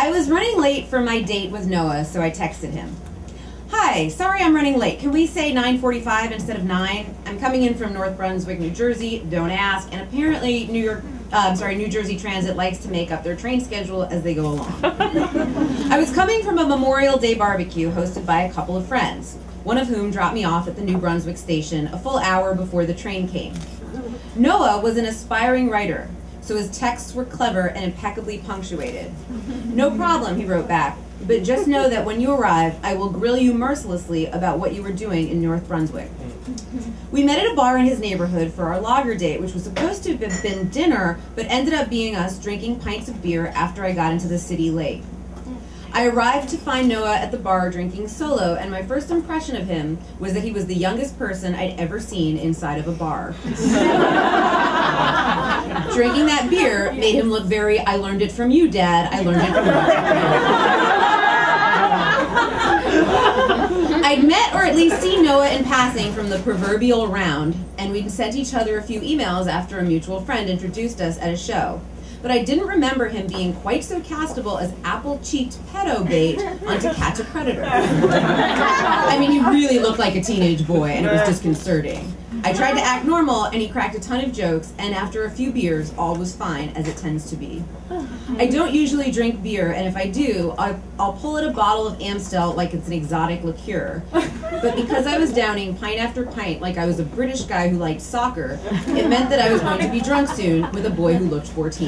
I was running late for my date with Noah, so I texted him. Hi, sorry I'm running late. Can we say 9:45 instead of 9? I'm coming in from North Brunswick, New Jersey, don't ask, and apparently New Jersey Transit likes to make up their train schedule as they go along. I was coming from a Memorial Day barbecue hosted by a couple of friends, one of whom dropped me off at the New Brunswick station a full hour before the train came. Noah was an aspiring writer, so his texts were clever and impeccably punctuated. No problem, he wrote back, but just know that when you arrive, I will grill you mercilessly about what you were doing in North Brunswick. We met at a bar in his neighborhood for our lager date, which was supposed to have been dinner, but ended up being us drinking pints of beer after I got into the city late. I arrived to find Noah at the bar drinking solo, and my first impression of him was that he was the youngest person I'd ever seen inside of a bar. Drinking that beer made him look very, I learned it from you, Dad, I learned it from you. I'd met or at least seen Noah in passing from the proverbial round, and we'd sent each other a few emails after a mutual friend introduced us at a show. But I didn't remember him being quite so castable as apple-cheeked pedo bait on To Catch a Predator. I mean, he really looked like a teenage boy, and it was disconcerting. I tried to act normal, and he cracked a ton of jokes, and after a few beers, all was fine, as it tends to be. I don't usually drink beer, and if I do, I'll pull at a bottle of Amstel like it's an exotic liqueur. But because I was downing pint after pint like I was a British guy who liked soccer, it meant that I was going to be drunk soon with a boy who looked 14.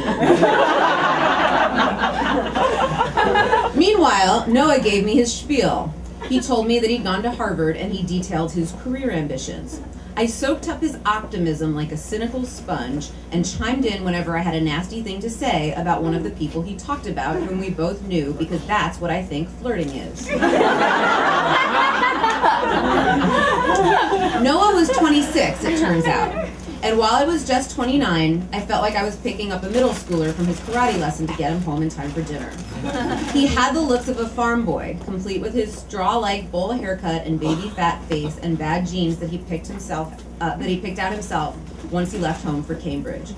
Meanwhile, Noah gave me his spiel. He told me that he'd gone to Harvard, and he detailed his career ambitions. I soaked up his optimism like a cynical sponge and chimed in whenever I had a nasty thing to say about one of the people he talked about whom we both knew, because that's what I think flirting is. Noah was 26, it turns out. And while I was just 29, I felt like I was picking up a middle schooler from his karate lesson to get him home in time for dinner. He had the looks of a farm boy, complete with his straw-like bowl haircut and baby fat face and bad jeans that he picked out himself once he left home for Cambridge.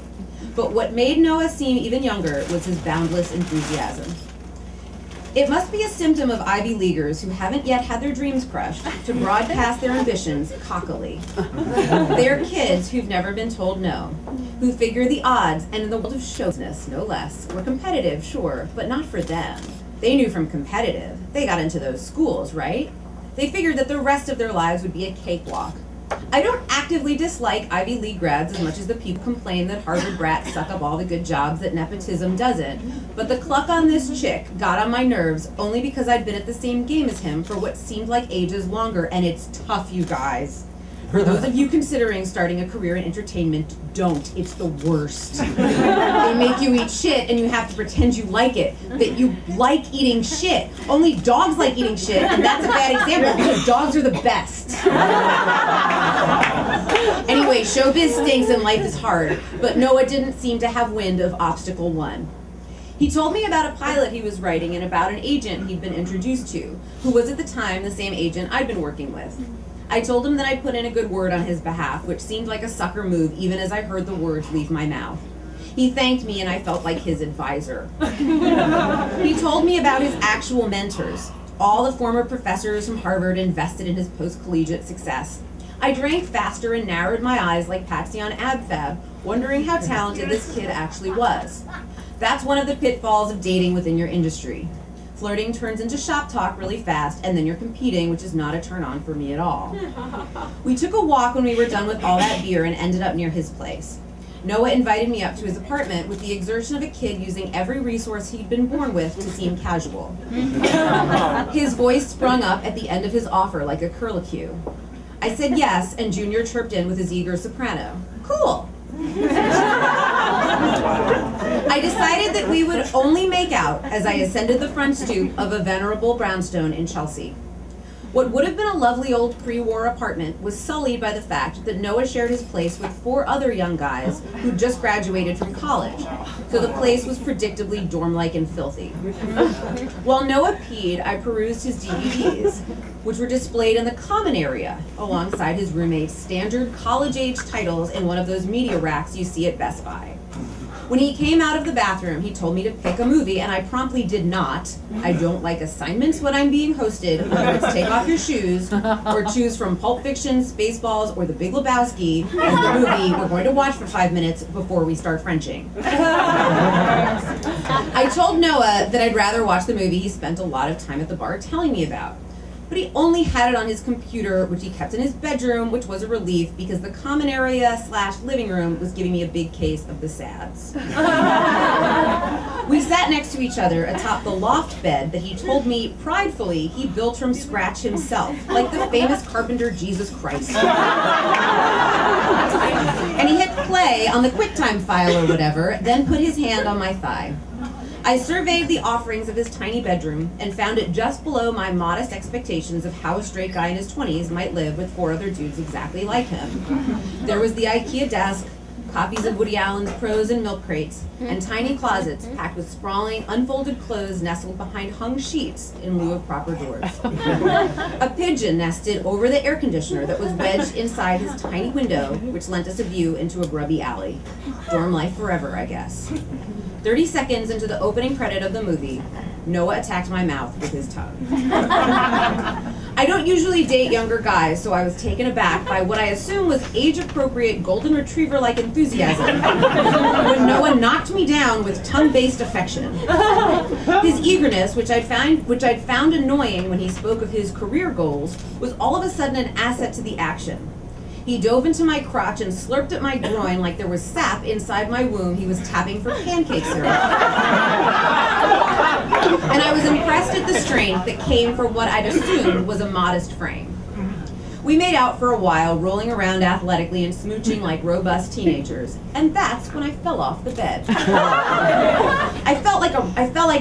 But what made Noah seem even younger was his boundless enthusiasm. It must be a symptom of Ivy Leaguers who haven't yet had their dreams crushed to broadcast their ambitions cockily. They're kids who've never been told no, who figure the odds, and in the world of show business, no less, were competitive, sure, but not for them. They knew from competitive. They got into those schools, right? They figured that the rest of their lives would be a cakewalk. I don't actively dislike Ivy League grads as much as the people complain that Harvard brats suck up all the good jobs that nepotism doesn't, but the cluck on this chick got on my nerves only because I'd been at the same game as him for what seemed like ages longer, and it's tough, you guys. For those of you considering starting a career in entertainment, don't. It's the worst. They make you eat shit and you have to pretend you like it, that you like eating shit. Only dogs like eating shit, and that's a bad example because dogs are the best. Anyway, showbiz stinks and life is hard, but Noah didn't seem to have wind of obstacle one. He told me about a pilot he was writing and about an agent he'd been introduced to, who was at the time the same agent I'd been working with. I told him that I'd put in a good word on his behalf, which seemed like a sucker move even as I heard the words leave my mouth. He thanked me and I felt like his advisor. He told me about his actual mentors, all the former professors from Harvard invested in his post-collegiate success. I drank faster and narrowed my eyes like Patsy on AbFab, wondering how talented this kid actually was. That's one of the pitfalls of dating within your industry. Flirting turns into shop talk really fast, and then you're competing, which is not a turn-on for me at all. We took a walk when we were done with all that beer and ended up near his place. Noah invited me up to his apartment with the exertion of a kid using every resource he'd been born with to seem casual. His voice sprung up at the end of his offer like a curlicue. I said yes, and Junior chirped in with his eager soprano. Cool. I decided that we would only make out as I ascended the front stoop of a venerable brownstone in Chelsea. What would have been a lovely old pre-war apartment was sullied by the fact that Noah shared his place with 4 other young guys who'd just graduated from college, so the place was predictably dorm-like and filthy. While Noah peed, I perused his DVDs, which were displayed in the common area alongside his roommate's standard college-age titles in one of those media racks you see at Best Buy. When he came out of the bathroom, he told me to pick a movie, and I promptly did not. I don't like assignments when I'm being hosted. Let's take off your shoes, or choose from Pulp Fiction, Spaceballs, or The Big Lebowski as the movie we're going to watch for 5 minutes before we start Frenching. I told Noah that I'd rather watch the movie he spent a lot of time at the bar telling me about. But he only had it on his computer, which he kept in his bedroom, which was a relief because the common area / living room was giving me a big case of the sads. We sat next to each other atop the loft bed that he told me pridefully he built from scratch himself, like the famous carpenter Jesus Christ. And he hit play on the QuickTime file or whatever, then put his hand on my thigh. I surveyed the offerings of his tiny bedroom and found it just below my modest expectations of how a straight guy in his 20s might live with 4 other dudes exactly like him. There was the IKEA desk, copies of Woody Allen's Prose and milk crates, and tiny closets packed with sprawling, unfolded clothes nestled behind hung sheets in lieu of proper doors. A pigeon nested over the air conditioner that was wedged inside his tiny window, which lent us a view into a grubby alley. Dorm life forever, I guess. 30 seconds into the opening credit of the movie, Noah attacked my mouth with his tongue. I don't usually date younger guys, so I was taken aback by what I assume was age-appropriate golden retriever-like enthusiasm when Noah knocked me down with tongue-based affection. His eagerness, which I'd found annoying when he spoke of his career goals, was all of a sudden an asset to the action. He dove into my crotch and slurped at my groin like there was sap inside my womb he was tapping for pancake syrup. And I was impressed at the strength that came from what I'd assumed was a modest frame. We made out for a while, rolling around athletically and smooching like robust teenagers, and that's when I fell off the bed. I felt like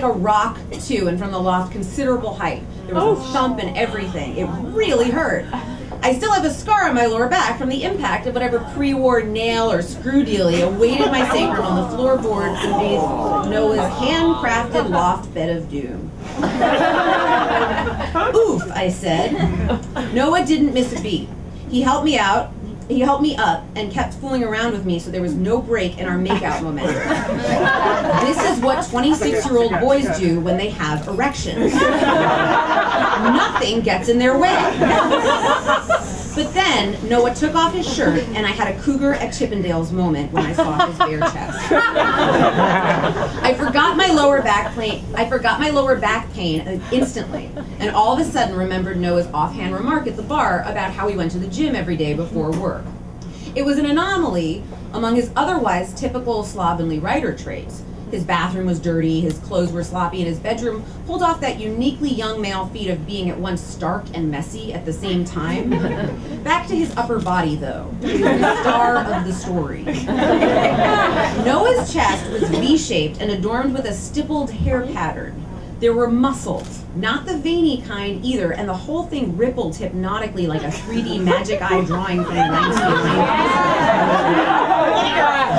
a rock, too, and from the loft considerable height. There was a thump and everything. It really hurt. I still have a scar on my lower back from the impact of whatever pre-war nail or screw dealie awaited my sacrum on the floorboard beneath Noah's handcrafted loft bed of doom. Oof, I said. Noah didn't miss a beat. He helped me up and kept fooling around with me so there was no break in our makeout momentum. This is what 26-year-old boys do when they have erections. Nothing gets in their way. But then Noah took off his shirt and I had a Cougar at Chippendales moment when I saw his bare chest. I forgot my lower back pain instantly, and all of a sudden remembered Noah's offhand remark at the bar about how he went to the gym every day before work. It was an anomaly among his otherwise typical slovenly writer traits. His bathroom was dirty, his clothes were sloppy, and his bedroom pulled off that uniquely young male feat of being at once stark and messy at the same time. Back to his upper body, though. He was the star of the story. Noah's chest was V-shaped and adorned with a stippled hair pattern. There were muscles, not the veiny kind either, and the whole thing rippled hypnotically like a 3D magic eye drawing from the 1990s.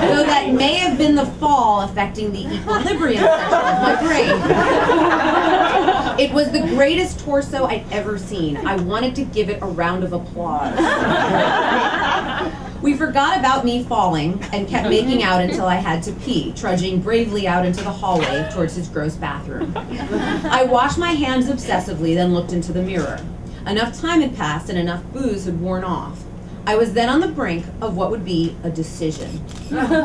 Though that may have been the fall affecting the equilibrium section of my brain. It was the greatest torso I'd ever seen. I wanted to give it a round of applause. We forgot about me falling and kept making out until I had to pee, trudging bravely out into the hallway towards his gross bathroom. I washed my hands obsessively, then looked into the mirror. Enough time had passed and enough booze had worn off. I was then on the brink of what would be a decision.